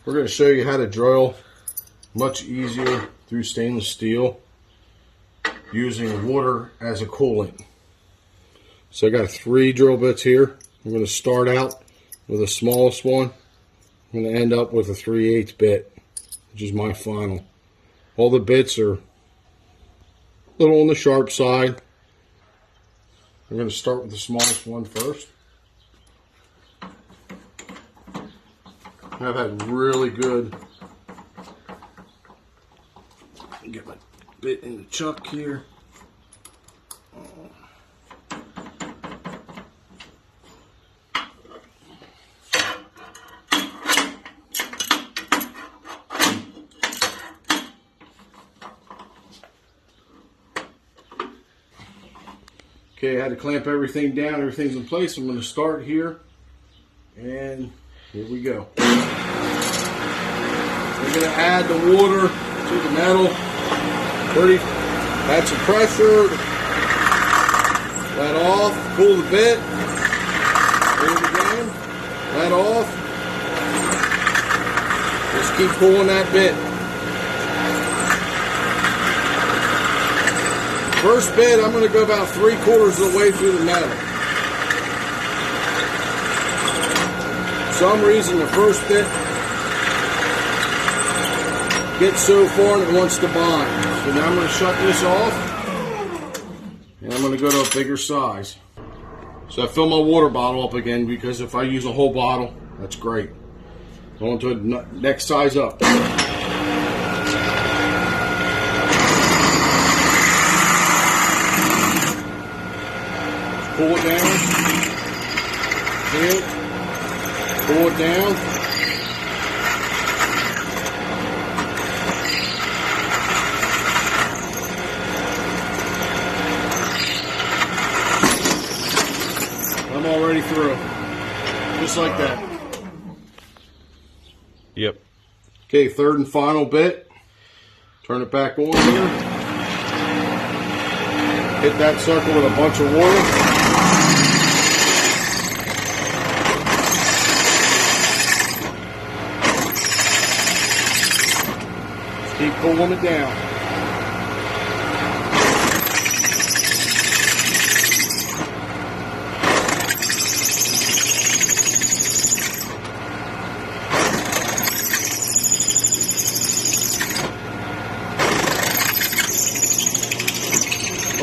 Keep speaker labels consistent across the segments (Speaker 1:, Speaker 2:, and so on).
Speaker 1: We're going to show you how to drill much easier through stainless steel using water as a coolant. So I got 3 drill bits here. I'm going to start out with the smallest one. I'm going to end up with a 3/8 bit, which is my final. All the bits are a little on the sharp side. I'm going to start with the smallest one first. I've had really good, get my bit in the chuck here. Okay, I had to clamp everything down, everything's in place. I'm going to start here, and here we go. We're going to add the water to the metal. Add some pressure. Let off. Cool the bit. Do it again. Let off. Just keep pulling that bit. First bit, I'm going to go about 3/4 of the way through the metal. For some reason, the first bit gets so far and it wants to bind. So now I'm going to shut this off, and I'm going to go to a bigger size. So I fill my water bottle up again, because if I use a whole bottle, that's great. Going to the next size up. Pull it down. See it? Pull it down. I'm already through. Just like that.
Speaker 2: Yep.
Speaker 1: Okay, third and final bit. Turn it back on here. Hit that circle with a bunch of water. Keep pulling it down.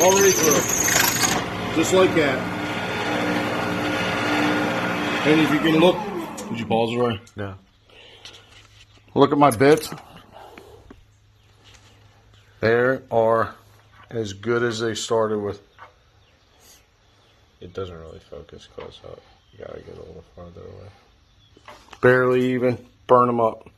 Speaker 1: Already through. Just like that. And if you can look, did you pause it right?
Speaker 2: No.
Speaker 1: Look at my bits. They are as good as they started with.
Speaker 2: It doesn't really focus close up. You gotta get a little farther away.
Speaker 1: Barely even. Burn them up.